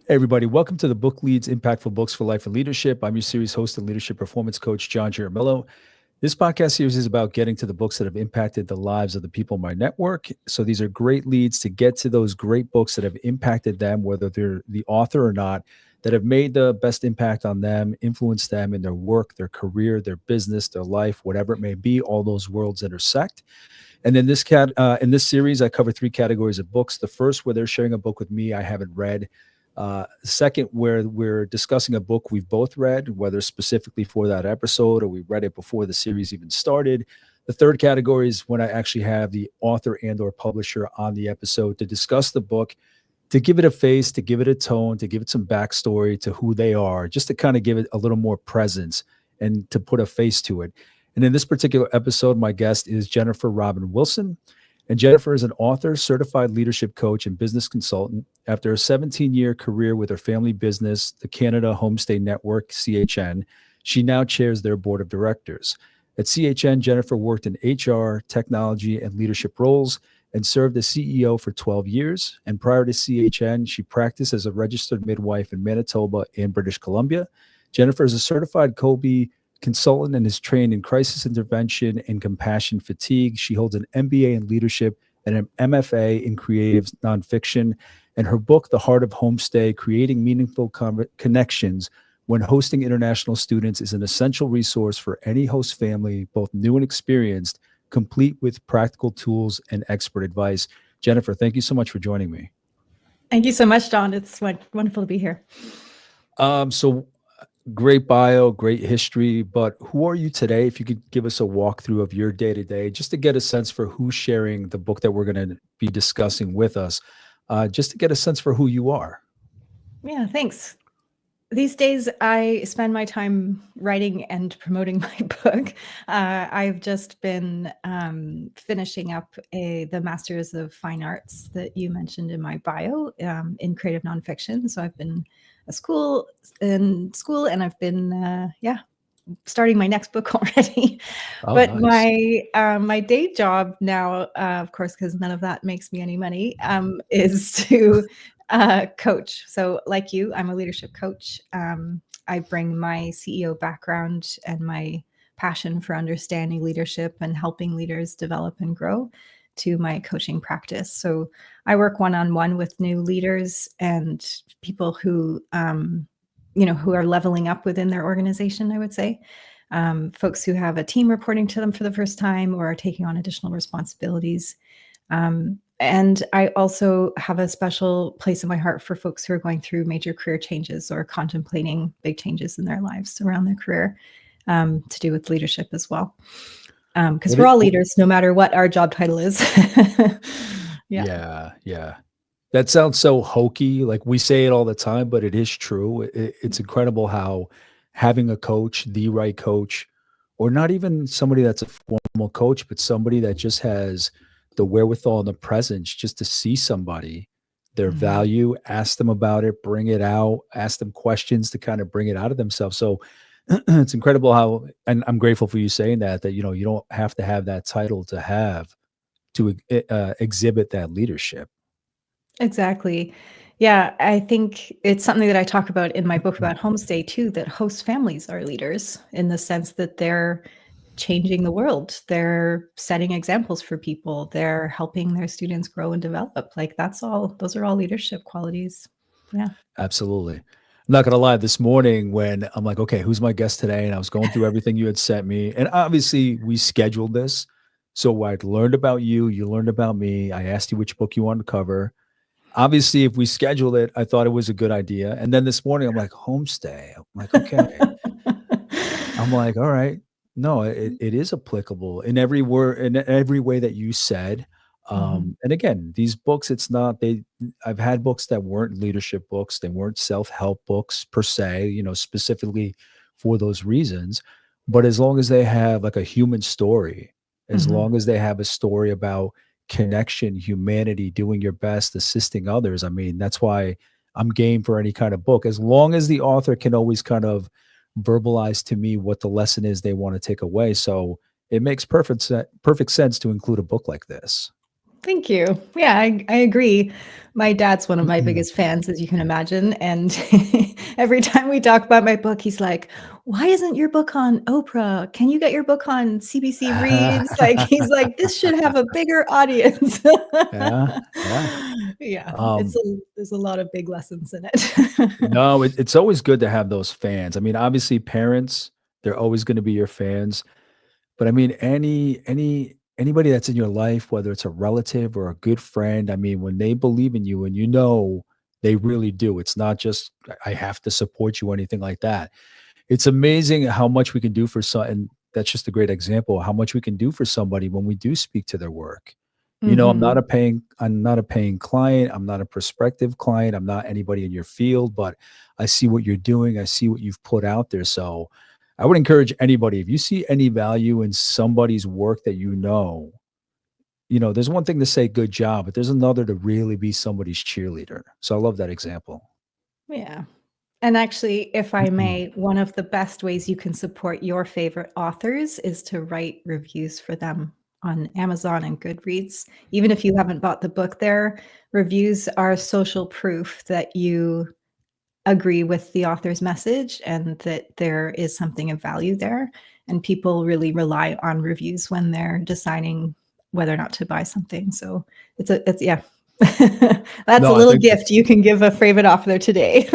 Hey, everybody. Welcome to the Book Leads Impactful Books for Life and Leadership. I'm your series host and leadership performance coach, John Giramillo. This podcast series is about getting to the books that have impacted the lives of the people in my network. So these are great leads to get to those great books that have impacted them, whether they're the author or not, that have made the best impact on them, influenced them in their work, their career, their business, their life, whatever it may be. All those worlds intersect. And then in this series, I cover three categories of books. The first, where they're sharing a book with me I haven't read. Second, where we're discussing a book we've both read, whether specifically for that episode or we read it before the series even started. The third category is when I actually have the author and or publisher on the episode to discuss the book, to give it a face, to give it a tone, to give it some backstory to who they are, just to kind of give it a little more presence and to put a face to it. And in this particular episode, my guest is Jennifer Robin Wilson. And Jennifer is an author, certified leadership coach, and business consultant. After a 17-year career with her family business, the Canada Homestay Network, CHN, she now chairs their board of directors. At CHN, Jennifer worked in HR, technology, and leadership roles and served as CEO for 12 years. And prior to CHN, she practiced as a registered midwife in Manitoba and British Columbia. Jennifer is a certified Kolbe Consultant and is trained in crisis intervention and compassion fatigue. She holds an MBA in leadership and an MFA in creative nonfiction. And her book, The Heart of Homestay, Creating Meaningful Connections When Hosting International Students, is an essential resource for any host family, both new and experienced, complete with practical tools and expert advice. Jennifer, thank you so much for joining me. Thank you so much, John. It's wonderful to be here. Great bio, great history, but who are you today? If you could give us a walkthrough of your day-to-day, just to get a sense for who's sharing the book that we're going to be discussing with us, just to get a sense for who you are. Yeah, thanks. These days, I spend my time writing and promoting my book. I've just been finishing up the Masters of Fine Arts that you mentioned in my bio in creative nonfiction. So I've been in school, and I've been starting my next book already. Oh, but nice. my day job now, of course, because none of that makes me any money, is to coach. So like you, I'm a leadership coach. I bring my CEO background and my passion for understanding leadership and helping leaders develop and grow to my coaching practice. So I work one-on-one with new leaders and people who, who are leveling up within their organization, I would say. Folks who have a team reporting to them for the first time or are taking on additional responsibilities. And I also have a special place in my heart for folks who are going through major career changes or contemplating big changes in their lives around their career, to do with leadership as well. Because we're all leaders, no matter what our job title is. Yeah. That sounds so hokey. Like we say it all the time, but it is true. It's incredible how having a coach, the right coach, or not even somebody that's a formal coach, but somebody that just has the wherewithal and the presence just to see somebody, their value, ask them about it, bring it out, ask them questions to kind of bring it out of themselves. So it's incredible how, and I'm grateful for you saying that you don't have to have that title to exhibit that leadership. Exactly. Yeah, I think it's something that I talk about in my book about homestay too, that host families are leaders in the sense that they're changing the world. They're setting examples for people. They're helping their students grow and develop. Like those are all leadership qualities. Yeah. Absolutely. I'm not going to lie, this morning when I'm like, okay, who's my guest today? And I was going through everything you had sent me. And obviously we scheduled this. So I learned about you, you learned about me. I asked you which book you wanted to cover. Obviously, if we scheduled it, I thought it was a good idea. And then this morning, I'm like, homestay. I'm like, okay. I'm like, all right. No, it is applicable in every word, in every way that you said. And again, these books, I've had books that weren't leadership books. They weren't self-help books per se, specifically for those reasons. But as long as they have like a human story, as long as they have a story about connection, humanity, doing your best, assisting others. I mean, that's why I'm game for any kind of book, as long as the author can always kind of verbalize to me what the lesson is they want to take away. So it makes perfect sense to include a book like this. Thank you. Yeah, I agree. My dad's one of my biggest fans, as you can imagine. And every time we talk about my book, he's like, why isn't your book on Oprah? Can you get your book on CBC Reads? Like, he's like, this should have a bigger audience. Yeah, yeah. Yeah, Um, there's a lot of big lessons in it. no, it's always good to have those fans. I mean, obviously, parents, they're always going to be your fans. But I mean, anybody that's in your life, whether it's a relative or a good friend, I mean, when they believe in you and you know they really do, it's not just I have to support you or anything like that. It's amazing how much we can do for some, and that's just a great example of how much we can do for somebody when we do speak to their work. You know, Hmm. I'm not a paying client, I'm not a prospective client, I'm not anybody in your field, but I see what you're doing, I see what you've put out there. So I would encourage anybody, if you see any value in somebody's work that you know, there's one thing to say good job, but there's another to really be somebody's cheerleader. So I love that example. Yeah. And actually, if I Mhm. may, one of the best ways you can support your favorite authors is to write reviews for them on Amazon and Goodreads. Even if you haven't bought the book there, reviews are social proof that you agree with the author's message and that there is something of value there. And people really rely on reviews when they're deciding whether or not to buy something. So it's yeah. That's a No, I little think gift that's you can give a favorite author today.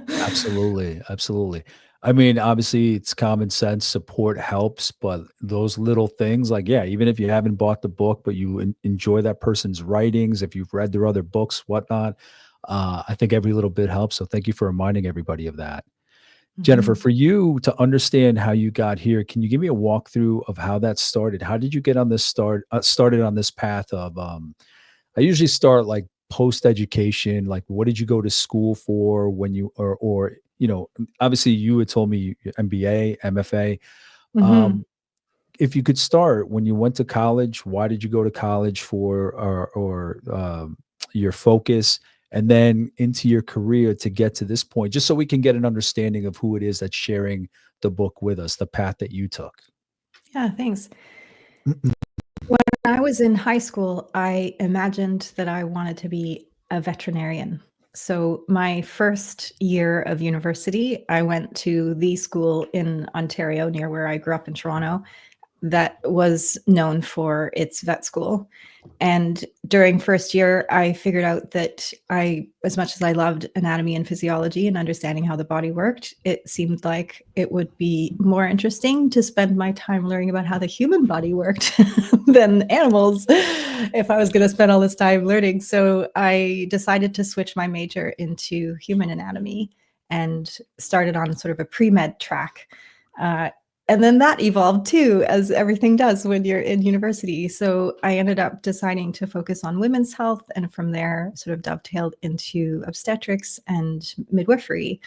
absolutely, absolutely. I mean, obviously, it's common sense, support helps, but those little things, like, yeah, even if you haven't bought the book, but you enjoy that person's writings, if you've read their other books, whatnot, I think every little bit helps. So thank you for reminding everybody of that. Jennifer, Mhm. for you to understand how you got here, can you give me a walkthrough of how that started? How did you get on this started on this path of I usually start like post education, like what did you go to school for when you or you know, obviously you had told me MBA, MFA. Mhm. Um, if you could start when you went to college, why did you go to college for your focus and then into your career to get to this point, just so we can get an understanding of who it is that's sharing the book with us, the path that you took. Yeah, thanks. When I was in high school, I imagined that I wanted to be a veterinarian. So, my first year of university, I went to the school in Ontario near where I grew up in Toronto that was known for its vet school. And during first year, I figured out that as much as I loved anatomy and physiology and understanding how the body worked, it seemed like it would be more interesting to spend my time learning about how the human body worked than animals if I was going to spend all this time learning. So I decided to switch my major into human anatomy and started on sort of a pre-med track. Uh, and then that evolved too, as everything does when you're in university. So I ended up deciding to focus on women's health, and from there, sort of dovetailed into obstetrics and midwifery.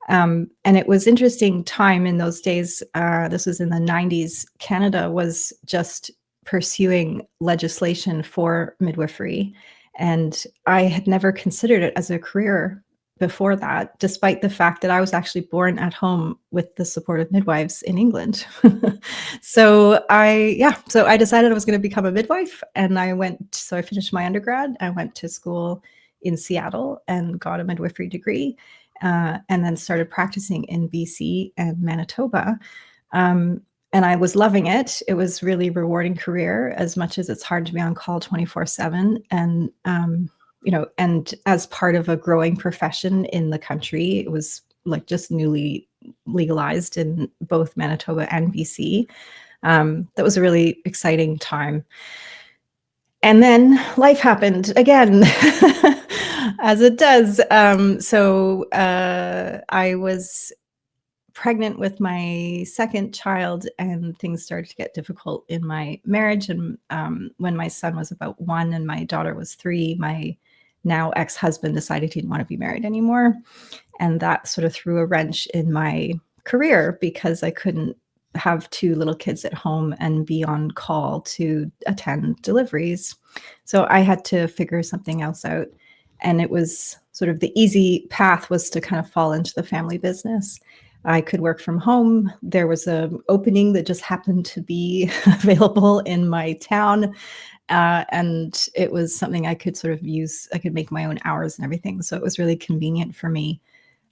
And it was interesting time in those days. This was in the 90s. Canada was just pursuing legislation for midwifery. And I had never considered it as a career before that, despite the fact that I was actually born at home with the support of midwives in England. So I decided I was going to become a midwife, and so I finished my undergrad. I went to school in Seattle and got a midwifery degree, and then started practicing in BC and Manitoba. Um, and I was loving it. It was really rewarding career, as much as it's hard to be on call 24/7. And and as part of a growing profession in the country, it was like just newly legalized in both Manitoba and BC. That was a really exciting time. And then life happened again, as it does. I was pregnant with my second child, and things started to get difficult in my marriage. And when my son was about 1 and my daughter was 3, my now ex-husband decided he didn't want to be married anymore. And that sort of threw a wrench in my career because I couldn't have 2 little kids at home and be on call to attend deliveries. So I had to figure something else out. And it was sort of the easy path was to kind of fall into the family business. I could work from home. There was an opening that just happened to be available in my town. And it was something I could sort of use. I could make my own hours and everything. So it was really convenient for me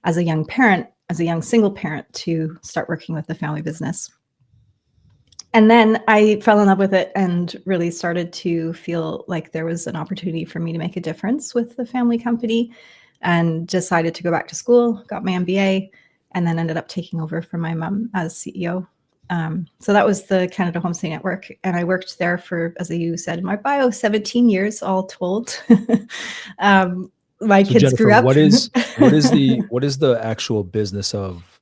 as a young parent, as a young single parent, to start working with the family business. And then I fell in love with it and really started to feel like there was an opportunity for me to make a difference with the family company, and decided to go back to school, got my MBA, and then ended up taking over for my mom as CEO. So that was the Canada Homestay Network. And I worked there for, as you said in my bio, 17 years all told. My So kids Jennifer, grew up. what is the actual business of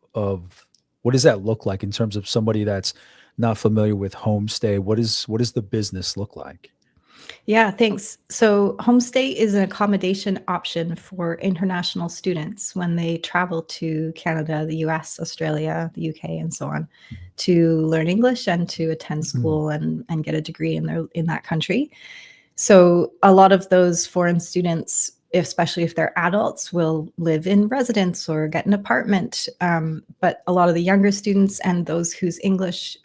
what does that look like in terms of somebody that's not familiar with homestay? What does the business look like? Yeah, thanks. So homestay is an accommodation option for international students when they travel to Canada, the US, Australia, the UK, and so on, to learn English and to attend school and get a degree in that country. So a lot of those foreign students, especially if they're adults, will live in residence or get an apartment. But a lot of the younger students and those whose English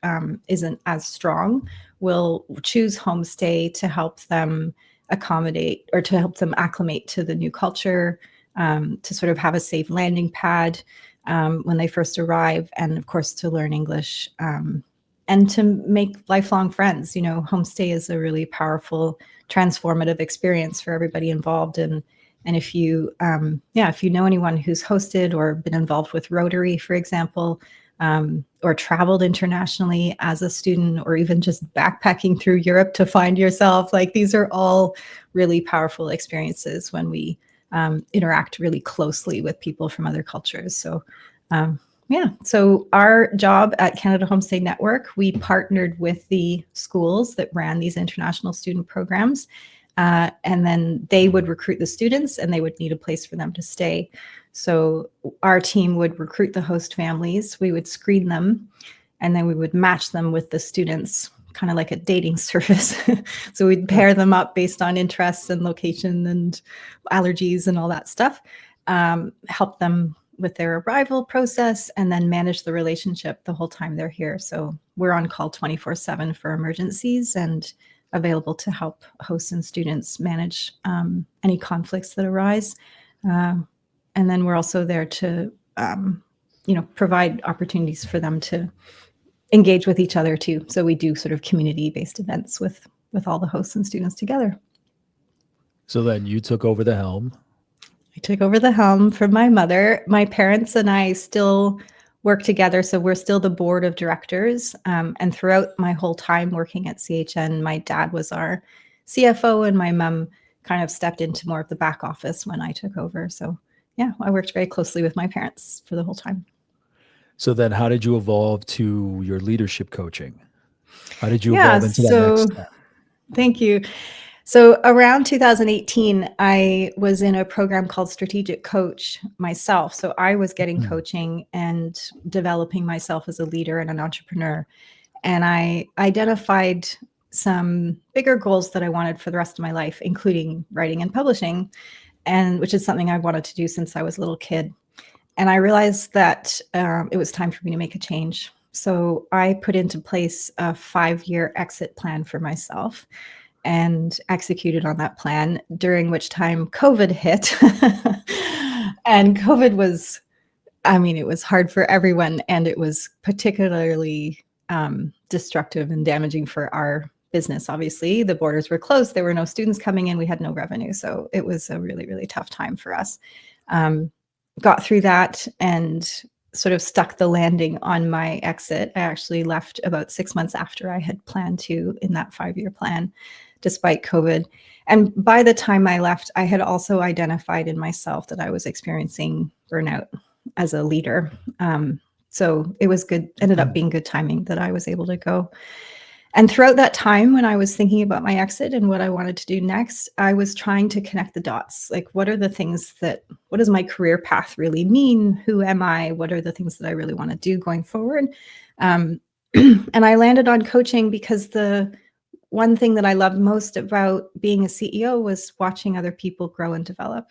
isn't as strong will choose homestay to help them accommodate or to help them acclimate to the new culture, to sort of have a safe landing pad when they first arrive, and of course to learn English, and to make lifelong friends. You know, homestay is a really powerful, transformative experience for everybody involved. And if you, if you know anyone who's hosted or been involved with Rotary, for example, or traveled internationally as a student, or even just backpacking through Europe to find yourself, like, these are all really powerful experiences when we interact really closely with people from other cultures. So so our job at Canada Homestay Network, we partnered with the schools that ran these international student programs, and then they would recruit the students and they would need a place for them to stay. So our team would recruit the host families, we would screen them, and then we would match them with the students, kind of like a dating service. So we'd pair them up based on interests and location and allergies and all that stuff, help them with their arrival process, and then manage the relationship the whole time they're here. So we're on call 24/7 for emergencies and available to help hosts and students manage any conflicts that arise. And then we're also there to, provide opportunities for them to engage with each other too. So we do sort of community-based events with all the hosts and students together. So then you took over the helm. I took over the helm from my mother. My parents and I still work together, so we're still the board of directors. And throughout my whole time working at CHN, my dad was our CFO, and my mom kind of stepped into more of the back office when I took over. So yeah, I worked very closely with my parents for the whole time. So then how did you evolve to your leadership coaching? How did you evolve into that next step? Thank you. So around 2018, I was in a program called Strategic Coach myself. So I was getting coaching and developing myself as a leader and an entrepreneur. And I identified some bigger goals that I wanted for the rest of my life, including writing and publishing, and which is something I wanted to do since I was a little kid. And I realized that it was time for me to make a change. So I put into place a 5-year exit plan for myself and executed on that plan, during which time COVID hit. And COVID was, it was hard for everyone, and it was particularly destructive and damaging for our business. Obviously, the borders were closed. There were no students coming in. We had no revenue. So it was a really, really tough time for us. Got through that and sort of stuck the landing on my exit. I actually left about 6 months after I had planned to, in that 5-year plan, despite COVID. And by the time I left, I had also identified in myself that I was experiencing burnout as a leader. So it was good, ended up being good timing that I was able to go. And throughout that time, when I was thinking about my exit and what I wanted to do next, I was trying to connect the dots. Like, what does my career path really mean? Who am I? What are the things that I really want to do going forward? And I landed on coaching because the one thing that I loved most about being a CEO was watching other people grow and develop.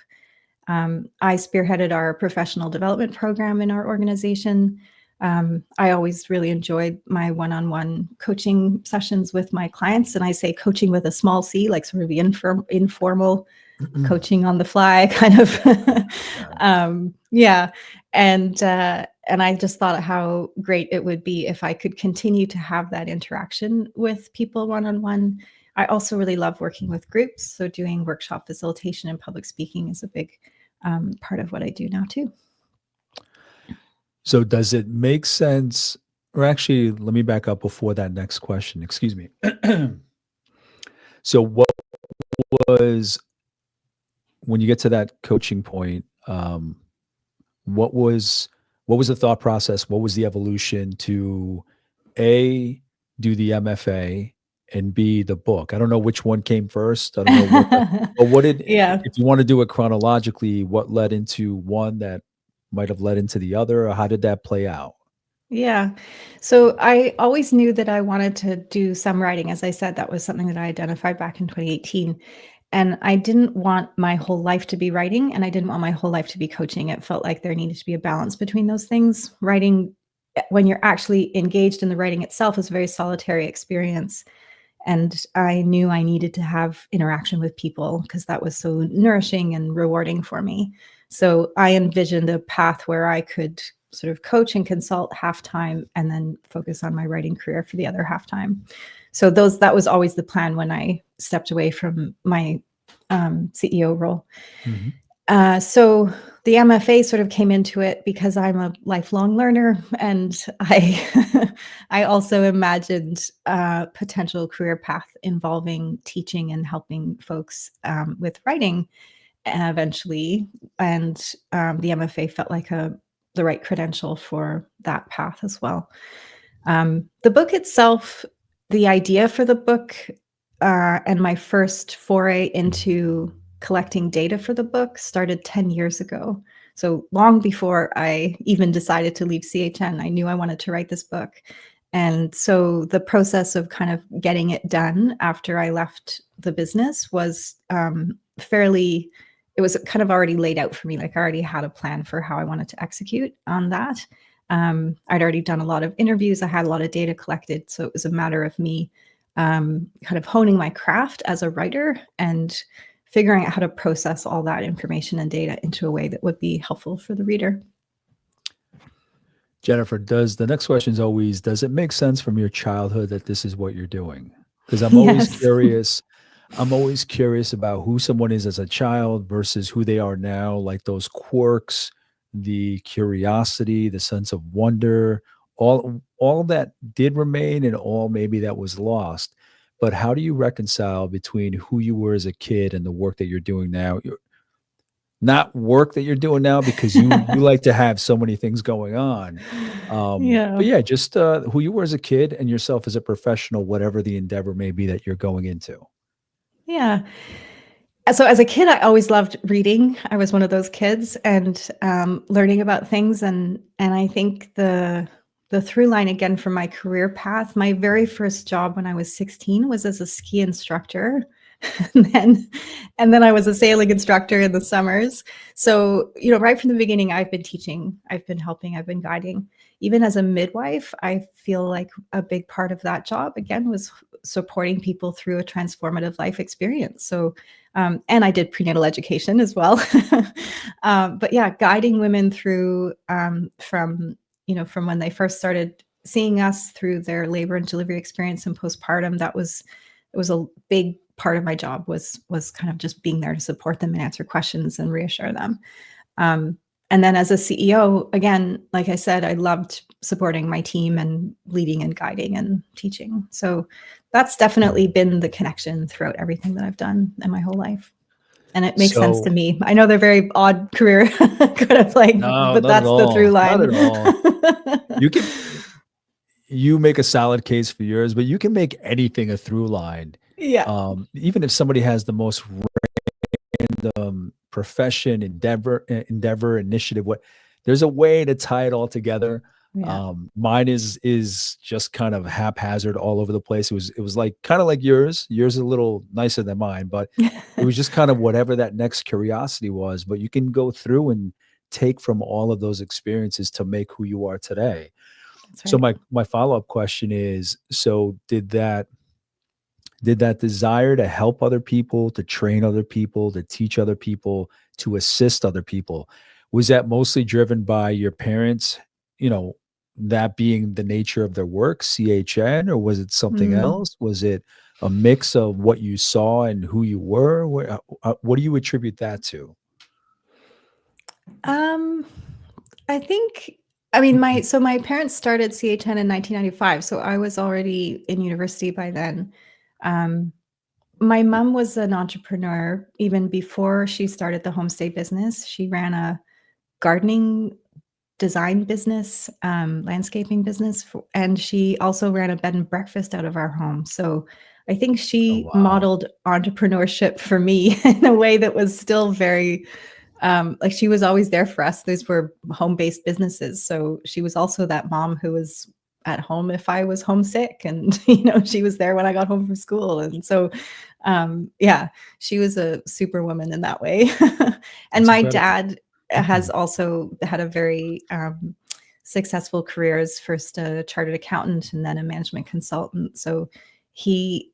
I spearheaded our professional development program in our organization. I always really enjoyed my one-on-one coaching sessions with my clients. And I say coaching with a small c, like sort of the informal coaching on the fly kind of. Yeah. And I just thought how great it would be if I could continue to have that interaction with people one-on-one. I also really love working with groups. So doing workshop facilitation and public speaking is a big part of what I do now too. So does it make sense, or actually, let me back up before that next question. Excuse me. So what was, when you get to that coaching point, what was the thought process? What was the evolution to A, do the MFA, and B, the book? I don't know which one came first. I don't know but what did, Yeah. if you want to do it chronologically, what led into one that might have led into the other, or how did that play out? Yeah. So I always knew that I wanted to do some writing. As I said, that was something that I identified back in 2018. And I didn't want my whole life to be writing, and I didn't want my whole life to be coaching. It felt like there needed to be a balance between those things. Writing, when you're actually engaged in the writing itself, is a very solitary experience. And I knew I needed to have interaction with people because that was so nourishing and rewarding for me. So I envisioned a path where I could sort of coach and consult half time and then focus on my writing career for the other half time. So that was always the plan when I stepped away from my CEO role. Mm-hmm. So the MFA sort of came into it because I'm a lifelong learner, and I also imagined a potential career path involving teaching and helping folks with writing eventually. And the MFA felt like the right credential for that path as well. The book itself, the idea for the book, and my first foray into collecting data for the book started 10 years ago. So long before I even decided to leave CHN, I knew I wanted to write this book. And so the process of kind of getting it done after I left the business was it was kind of already laid out for me. Like I already had a plan for how I wanted to execute on that. I'd already done a lot of interviews. I had a lot of data collected. So it was a matter of me kind of honing my craft as a writer and figuring out how to process all that information and data into a way that would be helpful for the reader. Jennifer, the next question is always, does it make sense from your childhood that this is what you're doing? Because I'm always curious. I'm always curious about who someone is as a child versus who they are now, like those quirks, the curiosity, the sense of wonder, all that did remain and all maybe that was lost. But how do you reconcile between who you were as a kid and the work that you're doing now? Not work that you're doing now, because you like to have so many things going on. Yeah. But yeah, just who you were as a kid and yourself as a professional, whatever the endeavor may be that you're going into. Yeah. So as a kid, I always loved reading. I was one of those kids, and learning about things. And I think the through line again from my career path, my very first job when I was 16 was as a ski instructor. and then I was a sailing instructor in the summers. So, right from the beginning, I've been teaching, I've been helping, I've been guiding. Even as a midwife, I feel like a big part of that job, again, was supporting people through a transformative life experience. So, and I did prenatal education as well. But yeah, guiding women through from when they first started seeing us through their labor and delivery experience and postpartum, it was a big part of my job was kind of just being there to support them and answer questions and reassure them. And then as a CEO, again, like I said, I loved supporting my team and leading and guiding and teaching. So that's definitely been the connection throughout everything that I've done in my whole life. And it makes sense to me. I know they're very odd career, kind of like, No, but that's the through line. Not at all. You make a solid case for yours, but you can make anything a through line. Yeah. Even if somebody has the most random profession, endeavor, initiative, there's a way to tie it all together. Yeah. Mine is just kind of haphazard all over the place. It was like kind of like yours. Yours is a little nicer than mine, but it was just kind of whatever that next curiosity was. But you can go through and take from all of those experiences to make who you are today. That's So right. my follow-up question is, so did that desire to help other people, to train other people, to teach other people, to assist other people, was that mostly driven by your parents, you know, that being the nature of their work, CHN, or was it something Mm. else? Was it a mix of what you saw and who you were? What do you attribute that to? Um, I think, I mean, my parents started CHN in 1995, so I was already in university by then. Um, my mom was an entrepreneur even before she started the homestay business. She ran a gardening design business, landscaping business, and she also ran a bed and breakfast out of our home. So I think Oh, she wow. modeled entrepreneurship for me in a way that was still very like she was always there for us. These were home-based businesses. So she was also that mom who was at home if I was homesick and she was there when I got home from school. And so yeah, she was a superwoman in that way. And That's my incredible. dad has also had a very successful career as first a chartered accountant and then a management consultant. So he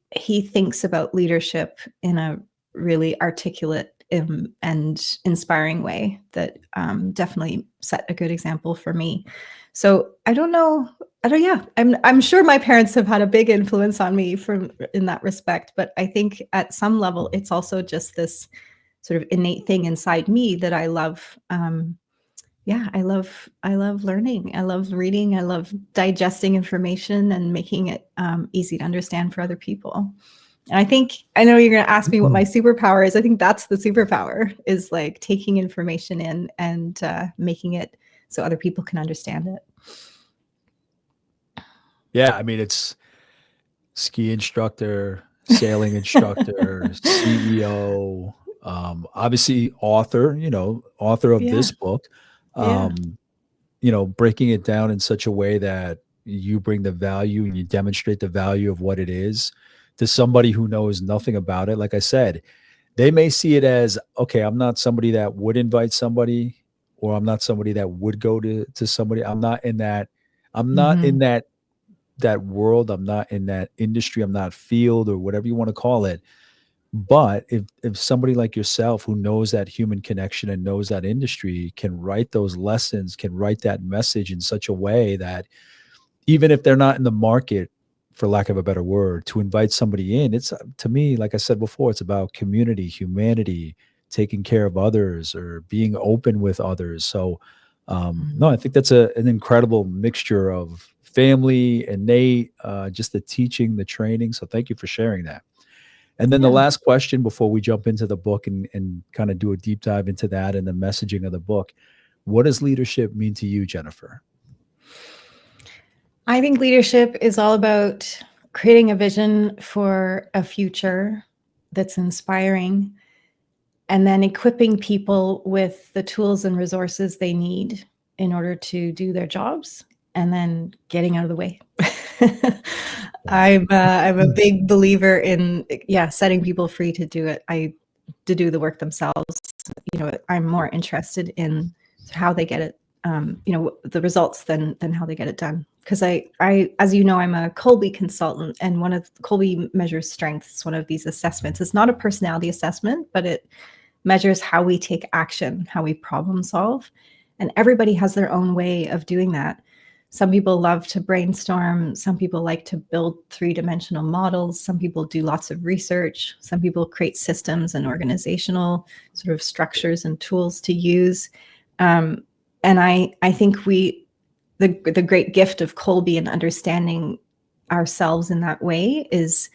thinks about leadership in a really articulate and inspiring way that definitely set a good example for me. So I don't know. I don't. Yeah, I'm sure my parents have had a big influence on me from in that respect. But I think at some level, it's also just this sort of innate thing inside me that I love. Yeah, I love learning. I love reading. I love digesting information and making it easy to understand for other people. And I think I know you're going to ask me what my superpower is. I think that's the superpower is like taking information in and making it so other people can understand it. Yeah, I mean, it's ski instructor, sailing instructor, CEO, obviously author, author of Yeah, this book, yeah. um, breaking it down in such a way that you bring the value and you demonstrate the value of what it is to somebody who knows nothing about it. Like I said, they may see it as, okay, I'm not somebody that would invite somebody, or I'm not somebody that would go to somebody. I'm not in Mhm. that world. I'm not in that industry. I'm not field or whatever you want to call it. But if somebody like yourself who knows that human connection and knows that industry can write those lessons, can write that message in such a way that even if they're not in the market, for lack of a better word, to invite somebody in, it's to me, like I said before, it's about community, humanity, taking care of others or being open with others. So, no, I think that's an incredible mixture of family, innate, just the teaching, the training. So, thank you for sharing that. And then the Yeah. last question before we jump into the book and kind of do a deep dive into that and the messaging of the book, what does leadership mean to you, Jennifer? I think leadership is all about creating a vision for a future that's inspiring and then equipping people with the tools and resources they need in order to do their jobs and then getting out of the way. Wow. I'm a big believer in setting people free to do it. To do the work themselves. I'm more interested in how they get it, the results than how they get it done. Because as you know, I'm a Kolbe consultant, and one of Kolbe measures strengths. One of these assessments. It's not a personality assessment, but it measures how we take action, how we problem solve, and everybody has their own way of doing that. Some people love to brainstorm. Some people like to build three-dimensional models. Some people do lots of research. Some people create systems and organizational sort of structures and tools to use. Um, and I think the great gift of Kolbe and understanding ourselves in that way is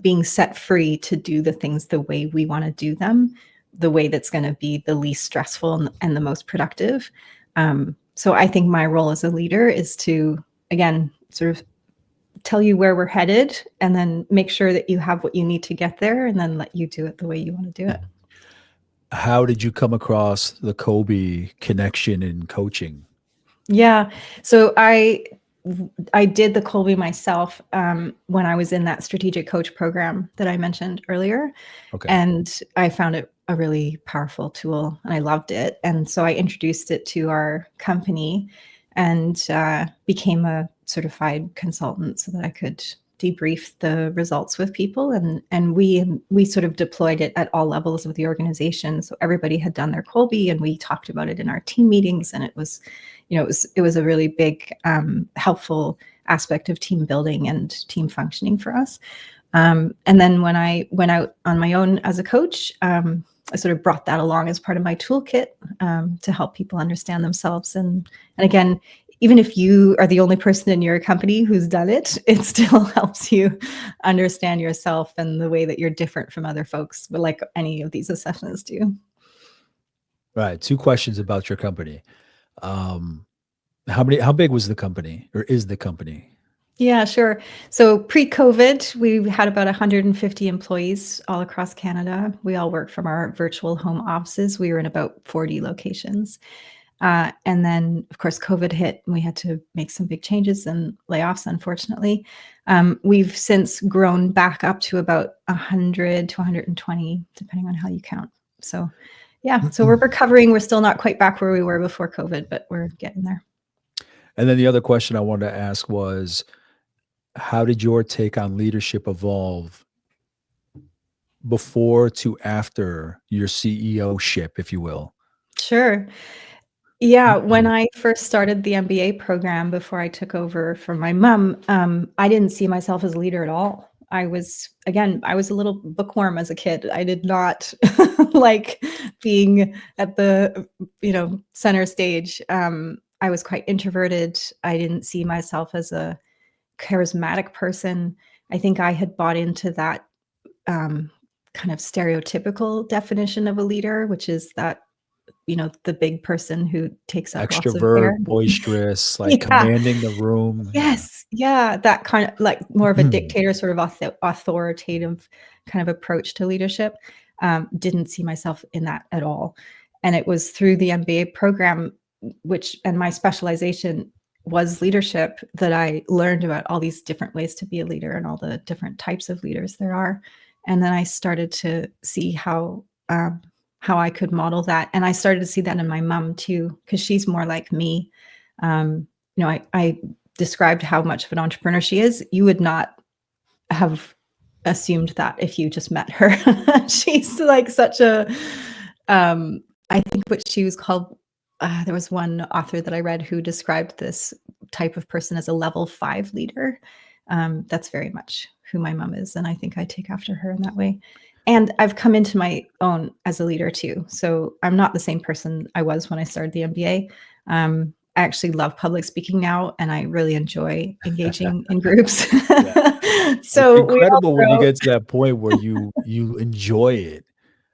being set free to do the things the way we want to do them, the way that's going to be the least stressful and the most productive. So I think my role as a leader is to, again, sort of tell you where we're headed and then make sure that you have what you need to get there and then let you do it the way you want to do it. How did you come across the Kobe connection in coaching? Yeah. So I did the Kolbe myself when I was in that strategic coach program that I mentioned earlier. Okay. And I found it a really powerful tool and I loved it. And so I introduced it to our company and became a certified consultant so that I could debrief the results with people. And we sort of deployed it at all levels of the organization. So everybody had done their Kolbe and we talked about it in our team meetings. And it was, it was a really big, helpful aspect of team building and team functioning for us. And then when I went out on my own as a coach, I sort of brought that along as part of my toolkit to help people understand themselves. And again, even if you are the only person in your company who's done it, it still helps you understand yourself and the way that you're different from other folks, but like any of these assessments do. Right. Two questions about your company. How big was the company or is the company? Yeah, sure. So pre-COVID, we had about 150 employees all across Canada. We all worked from our virtual home offices. We were in about 40 locations. And then, of course, COVID hit and we had to make some big changes and layoffs, unfortunately. We've since grown back up to about 100 to 120, depending on how you count. So, yeah, so we're recovering. We're still not quite back where we were before COVID, but we're getting there. And then the other question I wanted to ask was, how did your take on leadership evolve before to after your CEO-ship, if you will? Sure. Yeah, when I first started the MBA program before I took over from my mom, I didn't see myself as a leader at all. I was a little bookworm as a kid. I did not like being at the, center stage. I was quite introverted. I didn't see myself as a charismatic person. I think I had bought into that kind of stereotypical definition of a leader, which is that the big person who takes up lots of Extrovert, air. boisterous, like Yeah. commanding the room. Yeah. Yes. Yeah. That kind of like more of a dictator, sort of authoritative kind of approach to leadership. Didn't see myself in that at all. And it was through the MBA program, and my specialization was leadership, that I learned about all these different ways to be a leader and all the different types of leaders there are. And then I started to see how I could model that. And I started to see that in my mom too, because she's more like me. I described how much of an entrepreneur she is. You would not have assumed that if you just met her. She's like such a, I think what she was called, there was one author that I read who described this type of person as a level 5 leader. That's very much who my mom is. And I think I take after her in that way. And I've come into my own as a leader too. So I'm not the same person I was when I started the MBA. I actually love public speaking now, and I really enjoy engaging in groups. Yeah. It's So we all incredible when you grow. get to that point where you enjoy it.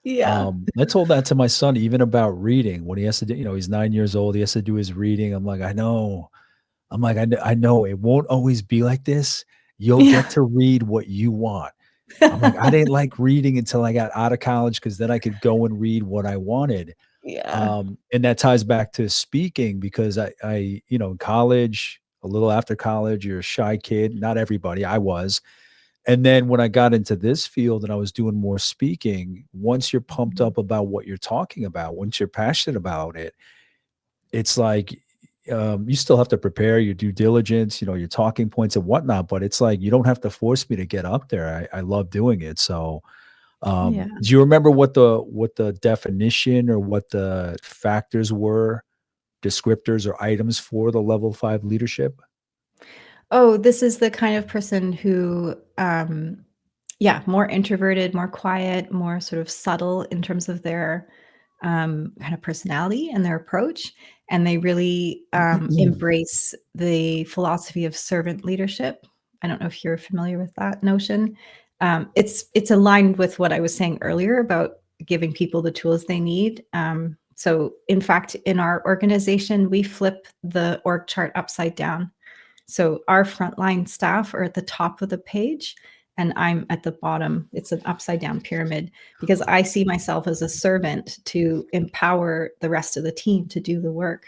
Yeah. I told that to my son, even about reading when he has to do, he's 9 years old. He has to do his reading. I'm like, I know. I know it won't always be like this. You'll Yeah. get to read what you want. I'm like, I didn't like reading until I got out of college because then I could go and read what I wanted. Yeah. And that ties back to speaking because in college, a little after college, you're a shy kid. Not everybody, I was. And then when I got into this field and I was doing more speaking, once you're pumped up about what you're talking about, once you're passionate about it, it's like you still have to prepare your due diligence, your talking points and whatnot. But it's like you don't have to force me to get up there. I love doing it. So Yeah. do you remember what the definition or what the factors were, descriptors or items for the level 5 leadership? Oh, this is the kind of person who, more introverted, more quiet, more sort of subtle in terms of their kind of personality and their approach. And they really embrace the philosophy of servant leadership. I don't know if you're familiar with that notion. It's aligned with what I was saying earlier about giving people the tools they need. So, in fact, in our organization, we flip the org chart upside down. So our frontline staff are at the top of the page and I'm at the bottom. It's an upside down pyramid because I see myself as a servant to empower the rest of the team to do the work.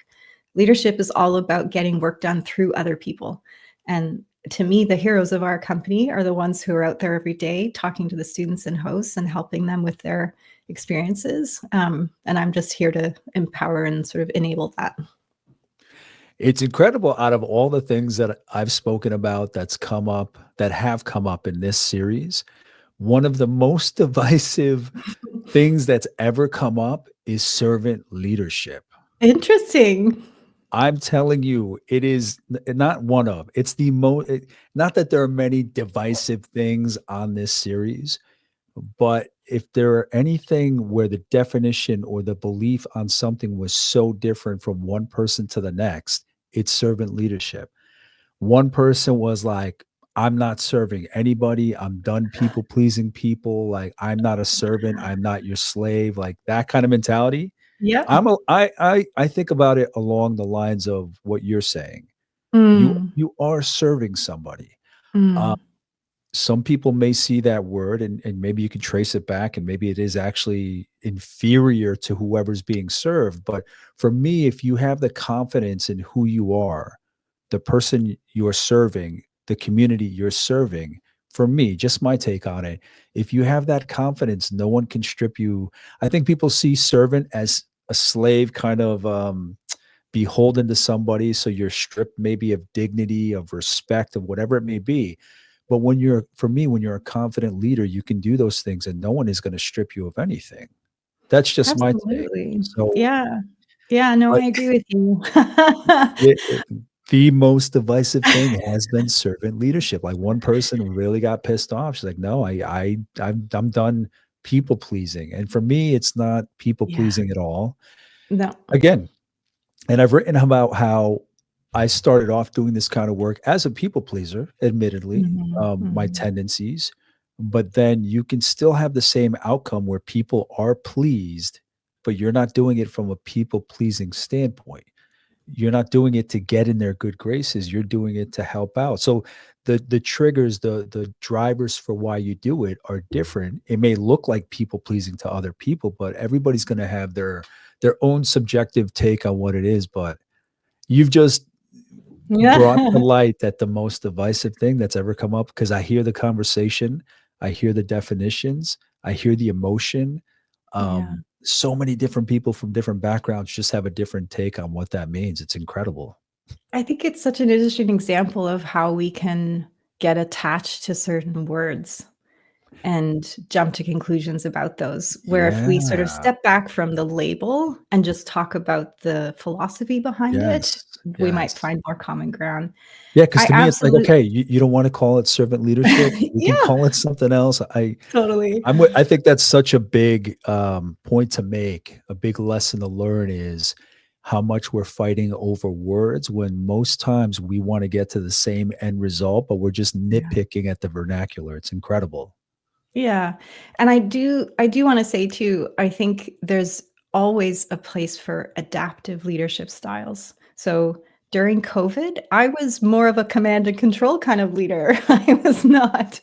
leadership is all about getting work done through other people. And to me, the heroes of our company are the ones who are out there every day talking to the students and hosts and helping them with their experiences. And I'm just here to empower and sort of enable that. It's incredible. Out of all the things that I've spoken about that have come up in this series, one of the most divisive things that's ever come up is servant leadership. Interesting. I'm telling you, it is not one of, it's the most, not that there are many divisive things on this series, but if there are anything where the definition or the belief on something was so different from one person to the next, it's servant leadership. One person was like, I'm not serving anybody. I'm done people pleasing people. Like, I'm not a servant. I'm not your slave. Like that kind of mentality. Yep. I think about it along the lines of what you're saying. Mm, You are serving somebody. Uh, mm. some people may see that word and maybe you can trace it back and maybe it is actually inferior to whoever's being served. But for me, if you have the confidence in who you are, the person you're serving, the community you're serving, for me, just my take on it, if you have that confidence, no one can strip you. I think people see servant as a slave kind of beholden to somebody. So you're stripped maybe of dignity, of respect, of whatever it may be. But for me, when you're a confident leader, you can do those things and no one is going to strip you of anything. That's just my take. Absolutely. So, Yeah. Yeah, no, but I agree with you. the most divisive thing has been servant leadership. Like one person really got pissed off. She's like, "No, I'm done people pleasing." And for me, it's not people Yeah. pleasing at all. No. Again, and I've written about how I started off doing this kind of work as a people pleaser, admittedly, Mhm, my mhm. tendencies, but then you can still have the same outcome where people are pleased, but you're not doing it from a people pleasing standpoint. You're not doing it to get in their good graces. You're doing it to help out. So the triggers, the drivers for why you do it are different. It may look like people pleasing to other people, but everybody's going to have their own subjective take on what it is. But you've just brought to Yeah. light that the most divisive thing that's ever come up, because I hear the conversation, I hear the definitions, I hear the emotion. Yeah. So many different people from different backgrounds just have a different take on what that means. It's incredible. I think it's such an interesting example of how we can get attached to certain words and jump to conclusions about those. Where if we sort of Yeah. step back from the label and just talk about the philosophy behind it, Yes. we might Yes. find more common ground. Yeah, because I to me, it's like, absolutely okay, you don't want to call it servant leadership. We can Yeah, call it something else. totally. I think that's such a big point to make. A big lesson to learn is how much we're fighting over words when most times we want to get to the same end result, but we're just Yeah. nitpicking at the vernacular. It's incredible. Yeah. And I do wanna say too, I think there's always a place for adaptive leadership styles. So, during COVID, I was more of a command and control kind of leader. I was not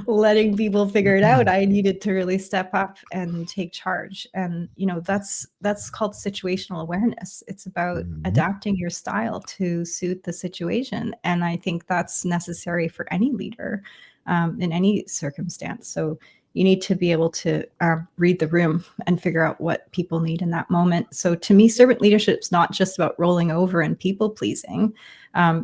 letting people figure it out. I needed to really step up and take charge. And, that's called situational awareness. It's about Mhm. adapting your style to suit the situation. And I think that's necessary for any leader in any circumstance. So you need to be able to read the room and figure out what people need in that moment. So to me, servant leadership is not just about rolling over and people pleasing.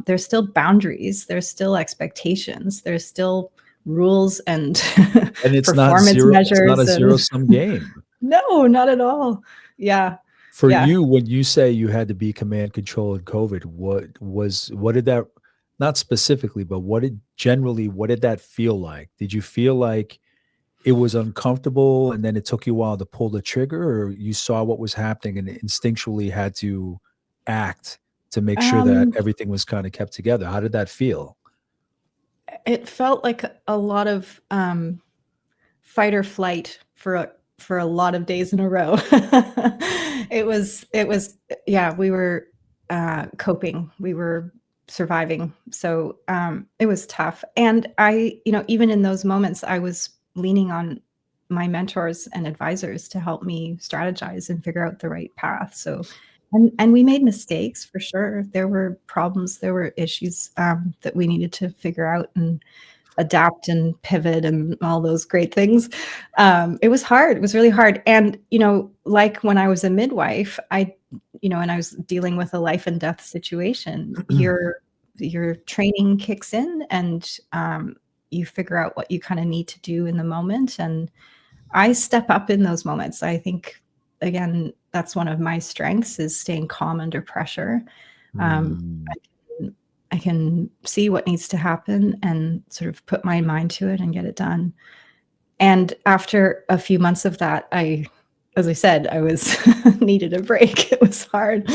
There's still boundaries. There's still expectations. There's still rules and And performance it's not measures. a And zero-sum game. no, not at all. Yeah. For Yeah. you, when you say you had to be command control in COVID, what did that, not specifically, but what did that feel like? Did you feel like it was uncomfortable and then it took you a while to pull the trigger, or you saw what was happening and instinctually had to act to make sure that Um, everything was kind of kept together? How did that feel? it felt like a lot of fight or flight for a lot of days in a row. It was yeah, we were coping. We were surviving. So it was tough. And even in those moments, I was leaning on my mentors and advisors to help me strategize and figure out the right path. So And we made mistakes for sure. There were problems, there were issues that we needed to figure out and adapt and pivot and all those great things. It was hard. It was really hard. And, like when I was a midwife, and I was dealing with a life and death situation, your training kicks in, and you figure out what you kind of need to do in the moment. And I step up in those moments. I think, again, that's one of my strengths, is staying calm under pressure. Mm. I can see what needs to happen and sort of put my mind to it and get it done. And after a few months of that, as I said, I was needed a break. It was hard.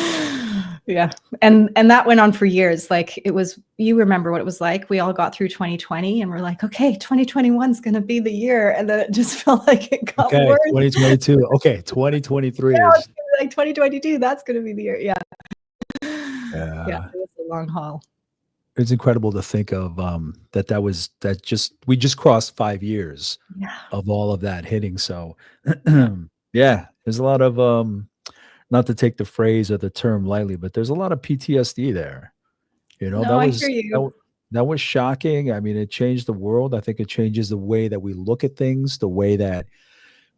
Yeah. And that went on for years. Like, you remember what it was like. We all got through 2020 and we're like, okay, 2021 is going to be the year. And then it just felt like it got worse. 2022. Okay. 2023 now is it's like 2022. That's going to be the year. Yeah. Yeah. It was a long haul. It's incredible to think of we just crossed 5 years of all of that hitting. So yeah, there's a lot of not to take the phrase or the term lightly, but there's a lot of PTSD there. No, I hear you. That was shocking. I mean, it changed the world. I think it changes the way that we look at things, the way that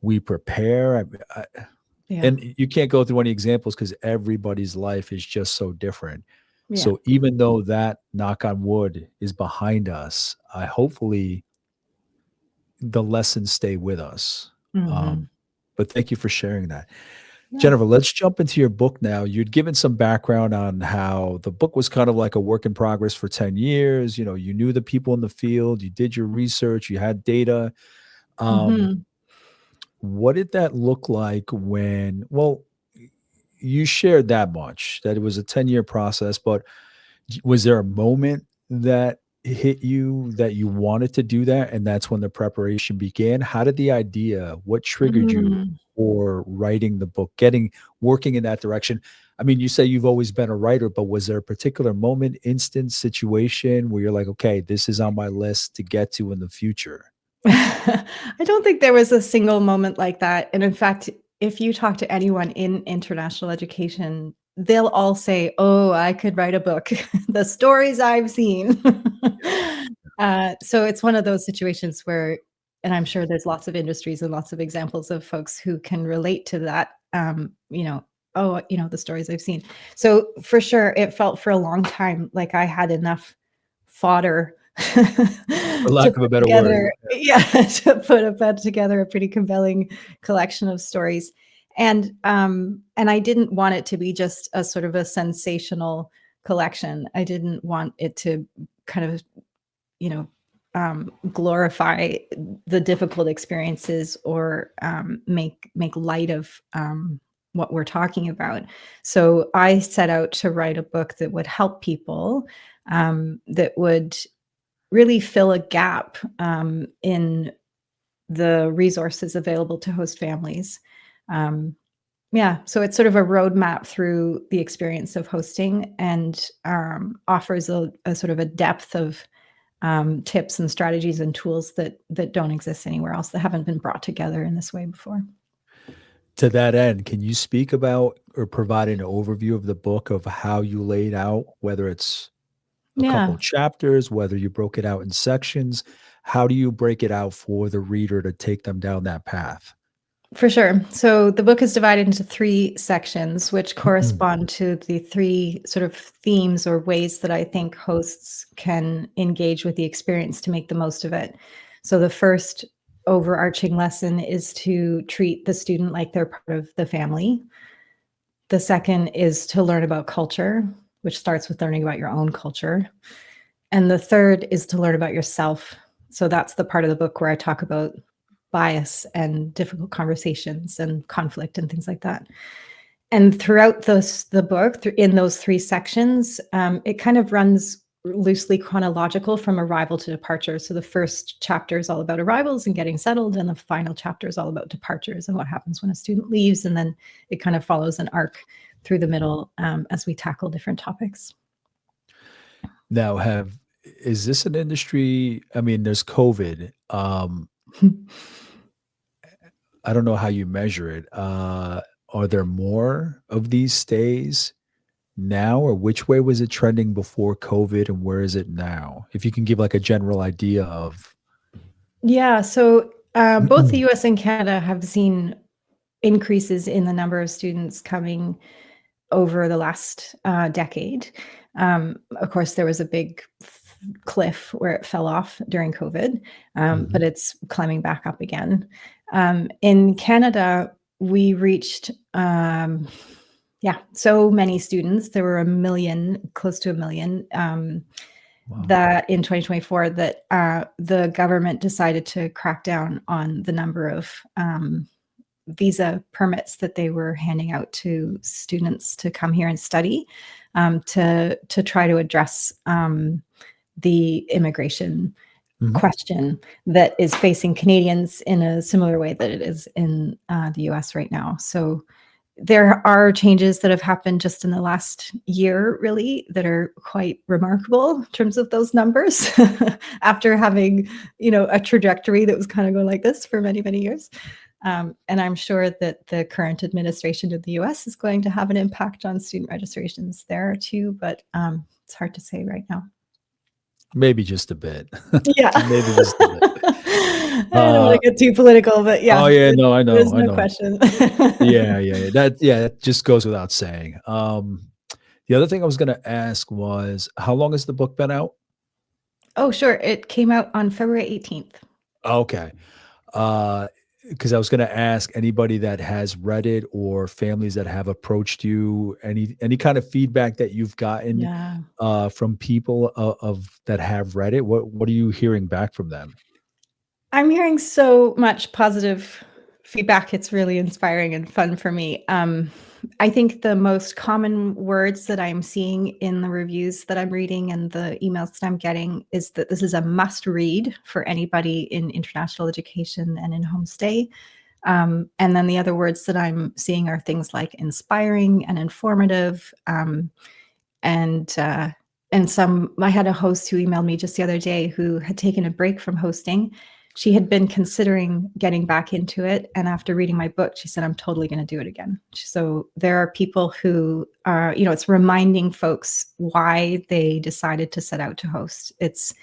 we prepare. And you can't go through any examples because everybody's life is just so different. Yeah. So even though that, knock on wood, is behind us, hopefully the lessons stay with us. But thank you for sharing that. Yeah. Jennifer, let's jump into your book now. You'd given some background on how the book was kind of like a work in progress for 10 years. You knew the people in the field, you did your research, you had data. What did that look like when, you shared that much, that it was a 10-year process, but was there a moment that hit you that you wanted to do that, and that's when the preparation began? How did what triggered you for writing the book, working in that direction? I mean, you say you've always been a writer, but was there a particular moment, instance, situation where you're like, okay, this is on my list to get to in the future? I don't think there was a single moment like that. And in fact, if you talk to anyone in international education, they'll all say, oh, I could write a book. The stories I've seen. So it's one of those situations where, and I'm sure there's lots of industries and lots of examples of folks who can relate to that, the stories I've seen. So for sure, it felt for a long time like I had enough fodder, for lack of a better word, to put together a pretty compelling collection of stories. And I didn't want it to be just a sort of a sensational collection. I didn't want it to kind of, glorify the difficult experiences or make light of what we're talking about. So I set out to write a book that would help people, that would really fill a gap in the resources available to host families. So it's sort of a roadmap through the experience of hosting, and offers a sort of a depth of tips and strategies and tools that don't exist anywhere else, that haven't been brought together in this way before. To that end, can you speak about or provide an overview of the book, of how you laid out, whether it's a couple chapters, whether you broke it out in sections? How do you break it out for the reader to take them down that path? For sure. So the book is divided into 3 sections, which correspond to the 3 sort of themes or ways that I think hosts can engage with the experience to make the most of it. So the first overarching lesson is to treat the student like they're part of the family. The second is to learn about culture, which starts with learning about your own culture. And the third is to learn about yourself. So that's the part of the book where I talk about bias and difficult conversations and conflict and things like that. And throughout the book, in those 3 sections, it kind of runs loosely chronological from arrival to departure. So the first chapter is all about arrivals and getting settled, and the final chapter is all about departures and what happens when a student leaves. And then it kind of follows an arc through the middle as we tackle different topics. Now, is this an industry? I mean, there's COVID. I don't know how you measure it. are there more of these stays now, or which way was it trending before COVID and where is it now? If you can give like a general idea of. Yeah, so both the US and Canada have seen increases in the number of students coming over the last decade. Of course, there was a big cliff where it fell off during COVID, but it's climbing back up again. In Canada, we reached, so many students. There were a million, close to a million, Wow. that in 2024 that the government decided to crack down on the number of visa permits that they were handing out to students to come here and study, to try to address the immigration question that is facing Canadians in a similar way that it is in the US right now. So there are changes that have happened just in the last year, really, that are quite remarkable in terms of those numbers after having, a trajectory that was kind of going like this for many, many years. And I'm sure that the current administration of the US is going to have an impact on student registrations there too, but it's hard to say right now. Maybe just a bit. Yeah. Maybe just a bit. I don't want to get too political, but yeah. Oh yeah, no, I know. There's no I know. question. Yeah. That just goes without saying. The other thing I was going to ask was, how long has the book been out? Oh, sure. It came out on February 18th. Okay. Because I was going to ask anybody that has read it or families that have approached you, any kind of feedback that you've gotten from people of that have read it. What are you hearing back from them? I'm hearing so much positive feedback. It's really inspiring and fun for me. I think the most common words that I'm seeing in the reviews that I'm reading and the emails that I'm getting is that this is a must read for anybody in international education and in homestay. And then the other words that I'm seeing are things like inspiring and informative. And some, I had a host who emailed me just the other day who had taken a break from hosting. She had been considering getting back into it. And after reading my book, she said, I'm totally going to do it again. So there are people who are, it's reminding folks why they decided to set out to host. It's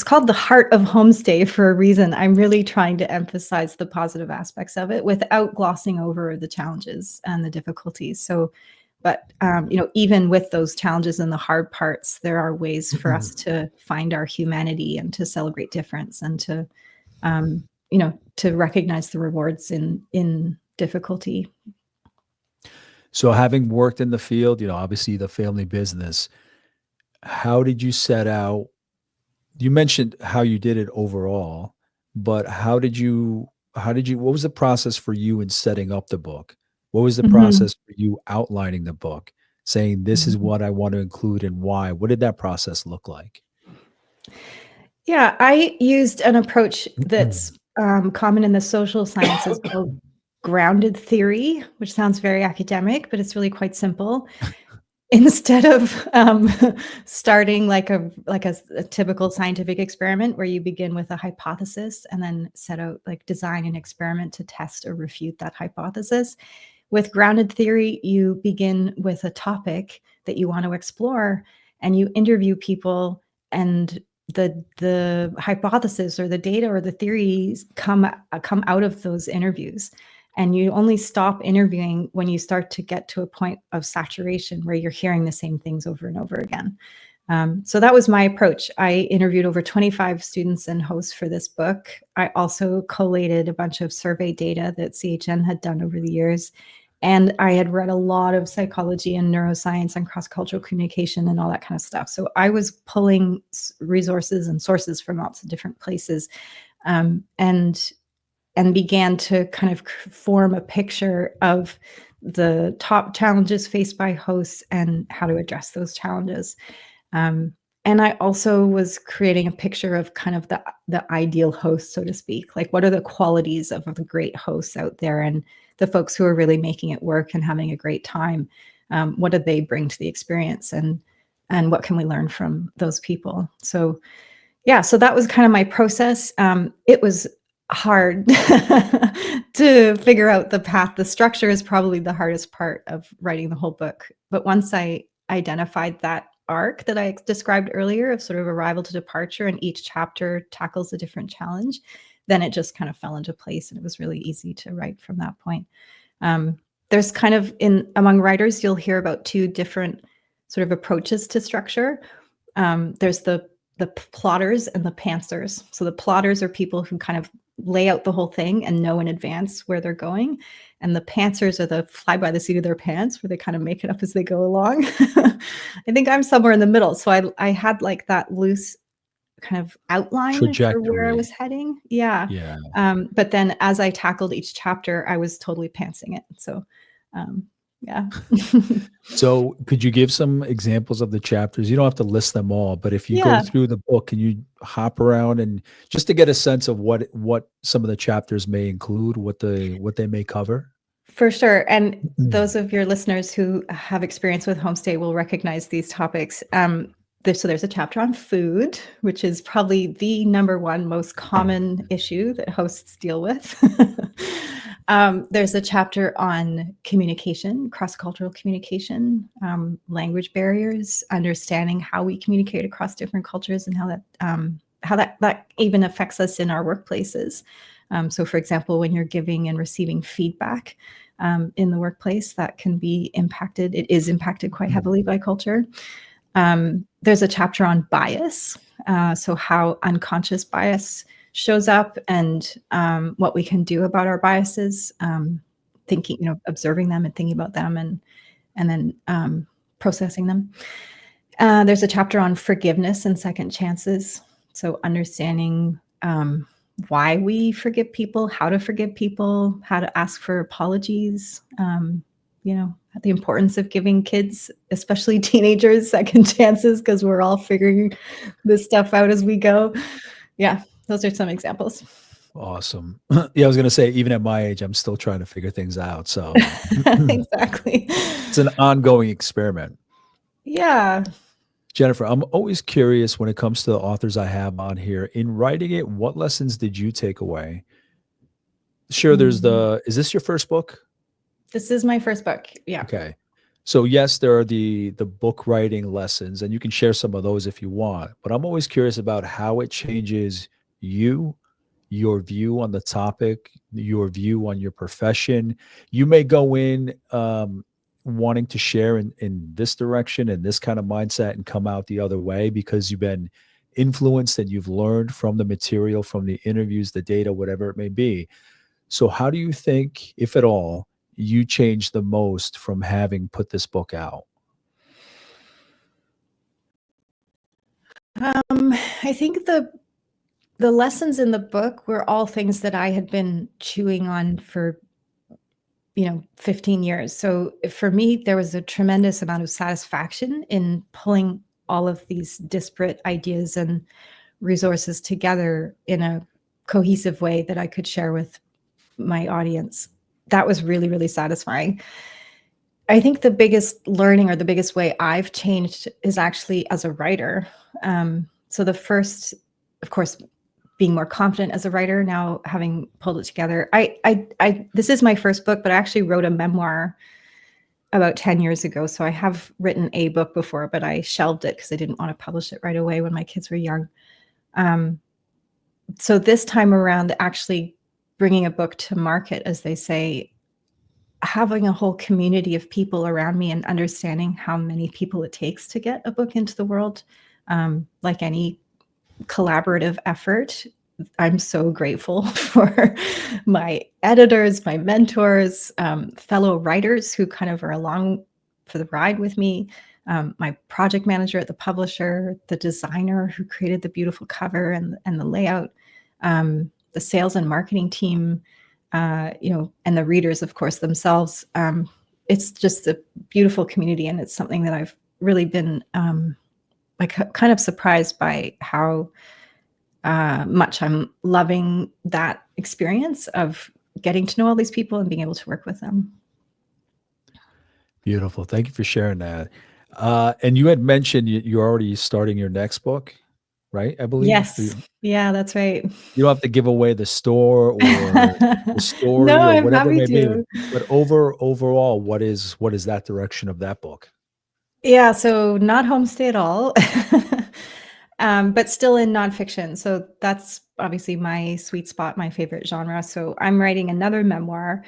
called the Heart of Homestay for a reason. I'm really trying to emphasize the positive aspects of it without glossing over the challenges and the difficulties. So, but, even with those challenges and the hard parts, there are ways for us to find our humanity and to celebrate difference and to, to recognize the rewards in difficulty. So having worked in the field, obviously the family business, how did you set out? You mentioned how you did it overall, but what was the process for you in setting up the book? What was the process for you outlining the book, saying this is what I want to include and why? What did that process look like? Yeah, I used an approach that's common in the social sciences called grounded theory, which sounds very academic, but it's really quite simple. Instead of starting like a typical scientific experiment where you begin with a hypothesis and then set out design an experiment to test or refute that hypothesis, with grounded theory, you begin with a topic that you want to explore and you interview people, and the hypothesis or the data or the theories come out of those interviews. And you only stop interviewing when you start to get to a point of saturation where you're hearing the same things over and over again. So that was my approach. I interviewed over 25 students and hosts for this book. I also collated a bunch of survey data that CHN had done over the years. And I had read a lot of psychology and neuroscience and cross-cultural communication and all that kind of stuff. So I was pulling resources and sources from lots of different places, and began to kind of form a picture of the top challenges faced by hosts and how to address those challenges. And I also was creating a picture of kind of the ideal host, so to speak. Like, what are the qualities of the great hosts out there and the folks who are really making it work and having a great time? What do they bring to the experience, and what can we learn from those people? So, yeah, so that was kind of my process. It was hard to figure out the path. The structure is probably the hardest part of writing the whole book. But once I identified that arc that I described earlier of sort of arrival to departure, and each chapter tackles a different challenge, then it just kind of fell into place, and it was really easy to write from that point. There's kind of among writers, you'll hear about two different sort of approaches to structure. There's the plotters and the pantsers. So the plotters are people who kind of lay out the whole thing and know in advance where they're going. And the pantsers are the fly by the seat of their pants, where they kind of make it up as they go along. I think I'm somewhere in the middle. So I had like that loose kind of outline for where I was heading. Yeah. But then as I tackled each chapter, I was totally pantsing it. So yeah. So could you give some examples of the chapters? You don't have to list them all, but if you go through the book, can you hop around and just to get a sense of what some of the chapters may include, what they may cover? For sure. And those of your listeners who have experience with homestay will recognize these topics. So there's a chapter on food, which is probably the number one most common issue that hosts deal with. There's a chapter on communication, cross-cultural communication, language barriers, understanding how we communicate across different cultures, and how that even affects us in our workplaces. So, for example, when you're giving and receiving feedback in the workplace, that can be impacted. It is impacted quite heavily by culture. There's a chapter on bias, so how unconscious bias shows up, and what we can do about our biases, observing them and thinking about them, and then processing them. There's a chapter on forgiveness and second chances, so understanding why we forgive people, how to forgive people, how to ask for apologies, the importance of giving kids, especially teenagers, second chances, because we're all figuring this stuff out as we go. Yeah, those are some examples. Awesome. Yeah, I was going to say, even at my age, I'm still trying to figure things out. So exactly. It's an ongoing experiment. Yeah. Jennifer, I'm always curious when it comes to the authors I have on here. In writing it, what lessons did you take away? Sure, is this your first book? This is my first book. Yeah. Okay. So yes, there are the book writing lessons, and you can share some of those if you want. But I'm always curious about how it changes you, your view on the topic, your view on your profession. You may go in wanting to share in this direction and this kind of mindset and come out the other way because you've been influenced and you've learned from the material, from the interviews, the data, whatever it may be. So how do you think, if at all, you changed the most from having put this book out? I think the lessons in the book were all things that I had been chewing on for 15 years. So for me, there was a tremendous amount of satisfaction in pulling all of these disparate ideas and resources together in a cohesive way that I could share with my audience. That was really, really satisfying. I think the biggest learning, or the biggest way I've changed, is actually as a writer. So the first, of course, being more confident as a writer, now having pulled it together. This is my first book, but I actually wrote a memoir about 10 years ago. So I have written a book before, but I shelved it because I didn't want to publish it right away when my kids were young. So this time around, actually bringing a book to market, as they say, having a whole community of people around me and understanding how many people it takes to get a book into the world, like any collaborative effort. I'm so grateful for my editors, my mentors, fellow writers who kind of are along for the ride with me, my project manager at the publisher, the designer who created the beautiful cover and the layout, the sales and marketing team, and the readers, of course, themselves. It's just a beautiful community, and it's something that I've really been kind of surprised by how much I'm loving that experience of getting to know all these people and being able to work with them. Beautiful. Thank you for sharing that. And you had mentioned you're already starting your next book. right? I believe Yes. Yeah, that's right. you don't have to give away the store or the No, story or I'm whatever it happy may be, to. but overall, what is that direction of that book? Yeah, so not homestay at all, but still in nonfiction. So that's obviously my sweet spot, my favorite genre. So I'm writing another memoir.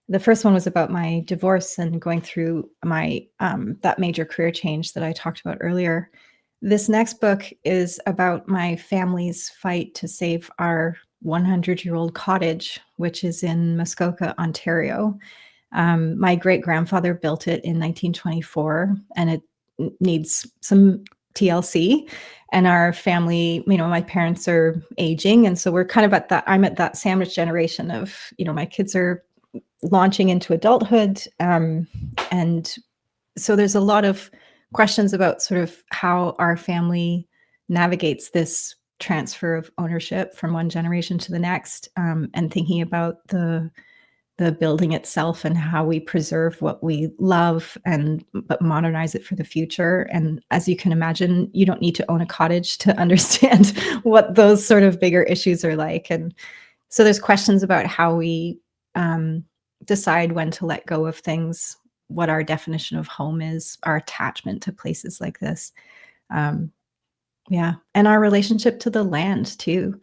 The first one was about my divorce and going through my that major career change that I talked about earlier. This next book is about my family's fight to save our 100-year-old cottage, which is in Muskoka, Ontario. My great grandfather built it in 1924, and it needs some TLC. And our family, my parents are aging, and so we're kind of at that. I'm at that sandwich generation of, my kids are launching into adulthood, and so there's a lot of questions about sort of how our family navigates this transfer of ownership from one generation to the next, and thinking about the building itself and how we preserve what we love but modernize it for the future. And as you can imagine, you don't need to own a cottage to understand what those sort of bigger issues are like. And so there's questions about how we decide when to let go of things, what our definition of home is, our attachment to places like this. Yeah. And our relationship to the land too.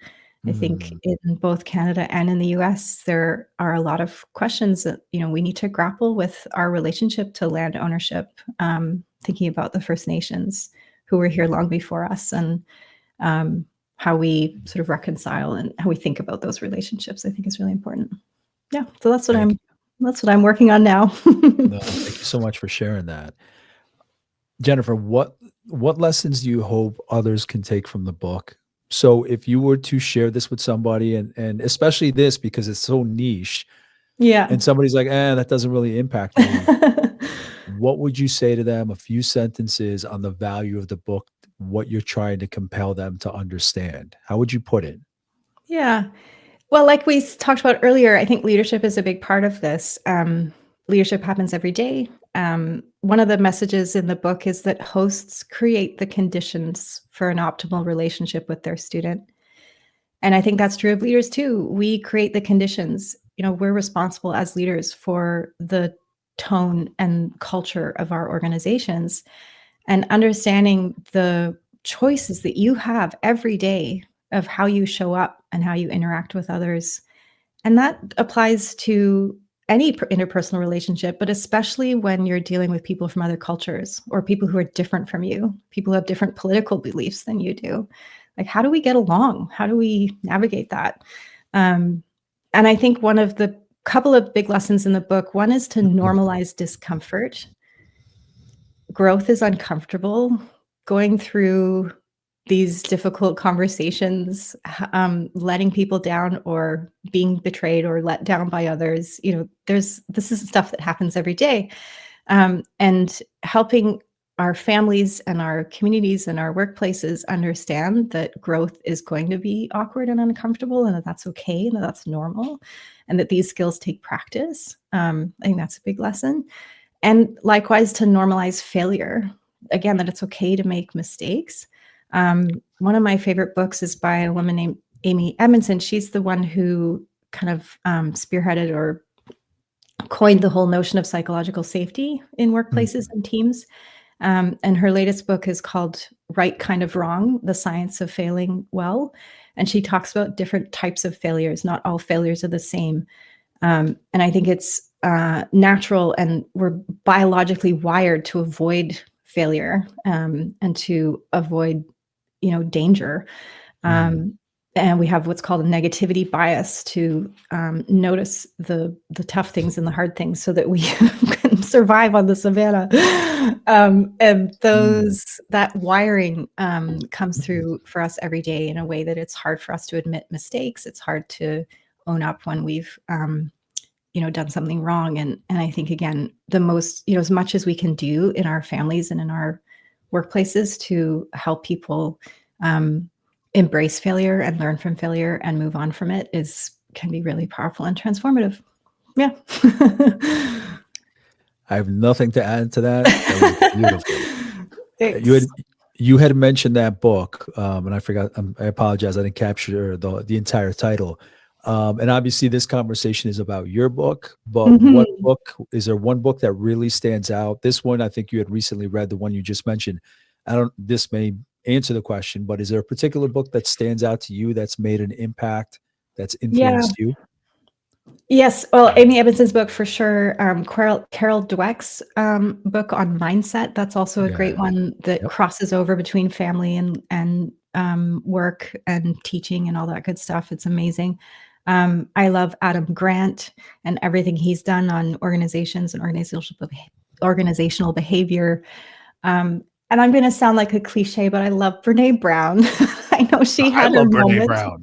I think Mm, in both Canada and in the US, there are a lot of questions that, we need to grapple with our relationship to land ownership, thinking about the First Nations who were here long before us, and how we sort of reconcile and how we think about those relationships, I think is really important. Yeah. So thank that's what I'm working on now. no, thank you so much for sharing that. Jennifer, what lessons do you hope others can take from the book? So if you were to share this with somebody, and especially this because it's so niche, Yeah. and somebody's like, that doesn't really impact me, what would you say to them? A few sentences on the value of the book, what you're trying to compel them to understand. How would you put it? Yeah. Well, like we talked about earlier, I think leadership is a big part of this. Leadership happens every day. One of the messages in the book is that hosts create the conditions for an optimal relationship with their student. And I think that's true of leaders too. We create the conditions. We're responsible as leaders for the tone and culture of our organizations, and understanding the choices that you have every day of how you show up and how you interact with others. And that applies to any interpersonal relationship, but especially when you're dealing with people from other cultures or people who are different from you, people who have different political beliefs than you do. Like, how do we get along? How do we navigate that? And I think one of the couple of big lessons in the book, one is to normalize discomfort. Growth is uncomfortable. Going through these difficult conversations, letting people down or being betrayed or let down by others, this is stuff that happens every day. And helping our families and our communities and our workplaces understand that growth is going to be awkward and uncomfortable, and that that's okay, and that that's normal, and that these skills take practice. I think that's a big lesson. And likewise, to normalize failure. Again, that it's okay to make mistakes. One of my favorite books is by a woman named Amy Edmondson. She's the one who kind of spearheaded or coined the whole notion of psychological safety in workplaces and teams. And her latest book is called Right Kind of Wrong, The Science of Failing Well. And she talks about different types of failures. Not all failures are the same. And I think it's natural, and we're biologically wired to avoid failure, and to avoid, danger. And we have what's called a negativity bias to notice the tough things and the hard things so that we can survive on the savannah. And that wiring comes through for us every day in a way that it's hard for us to admit mistakes. It's hard to own up when we've done something wrong. And I think, again, the most, as much as we can do in our families and in our workplaces to help people embrace failure and learn from failure and move on from it can be really powerful and transformative. Yeah. I have nothing to add to that. That was beautiful. You had Thanks. You had mentioned that book, and I forgot. I apologize. I didn't capture the entire title. And obviously, this conversation is about your book. But what Mhm. book is there? One book that really stands out? This one, I think you had recently read, the one you just mentioned. I don't. This may answer the question, but is there a particular book that stands out to you that's made an impact, that's Yeah. influenced you? Yes. Well, Amy Edmondson's book for sure. Carol Dweck's book on mindset. That's also a great Yeah. one that Yep. crosses over between family and work and teaching and all that good stuff. It's amazing. I love Adam Grant and everything he's done on organizations and organizational behavior. And I'm going to sound like a cliche, but I love Brene Brown. I know she I had her love Brene moment. Brown.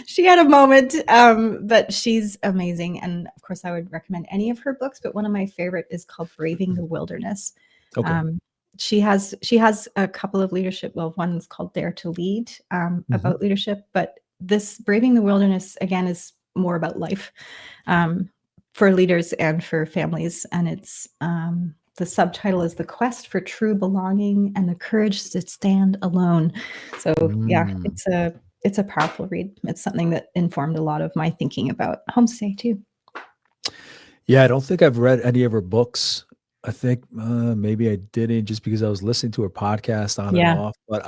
She had a moment, but she's amazing. And of course, I would recommend any of her books, but one of my favorite is called Braving the Wilderness. Okay. Um, she has a couple of leadership. Well, one's called Dare to Lead, Mhm. about leadership, but this Braving the Wilderness again is more about life, um, for leaders and for families. And it's the subtitle is The Quest for True Belonging and the Courage to Stand Alone. So yeah, Mm. it's a powerful read. It's something that informed a lot of my thinking about homestay too. Yeah, I don't think I've read any of her books. I think maybe I didn't just because I was listening to her podcast on and Yeah. off. But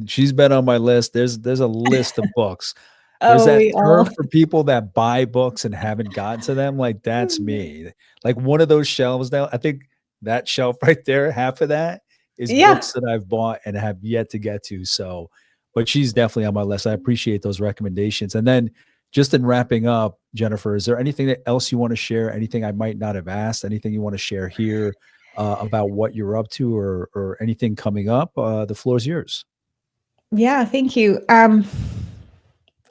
she's been on my list. There's a list of books. There's Oh, that we term all. for people that buy books and haven't gotten to them. Like that's me. Like one of those shelves now. I think that shelf right there, half of that is Yeah. books that I've bought and have yet to get to. So, but she's definitely on my list. I appreciate those recommendations. And then just in wrapping up, Jennifer, is there anything else you want to share? Anything I might not have asked? Anything you want to share here about what you're up to or anything coming up? The floor is yours. Yeah, thank you.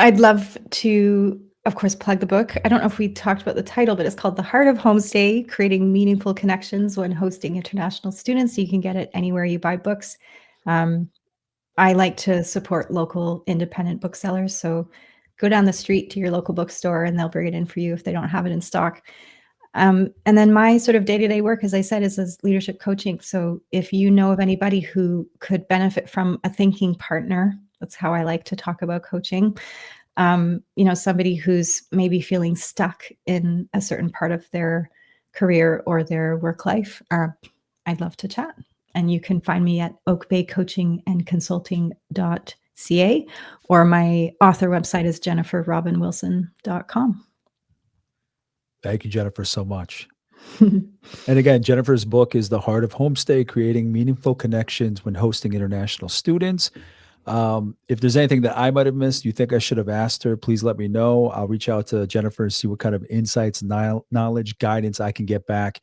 I'd love to, of course, plug the book. I don't know if we talked about the title, but it's called The Heart of Homestay, Creating Meaningful Connections When Hosting International Students. You can get it anywhere you buy books. Um, I like to support local independent booksellers. So go down the street to your local bookstore and they'll bring it in for you if they don't have it in stock. And then my sort of day-to-day work, as I said, is as leadership coaching. So if you know of anybody who could benefit from a thinking partner, that's how I like to talk about coaching. Somebody who's maybe feeling stuck in a certain part of their career or their work life, I'd love to chat. And you can find me at oakbaycoachingandconsulting.ca, or my author website is jenniferrobinwilson.com. Thank you, Jennifer, so much. And again, Jennifer's book is The Heart of Homestay, Creating Meaningful Connections When Hosting International Students. If there's anything that I might have missed, you think I should have asked her, please let me know. I'll reach out to Jennifer and see what kind of insights, knowledge, guidance I can get back.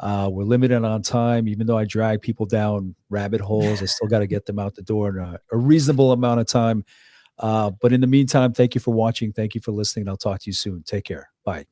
We're limited on time. Even though I drag people down rabbit holes, I still got to get them out the door in a reasonable amount of time. But in the meantime, thank you for watching. Thank you for listening. I'll talk to you soon. Take care. Bye.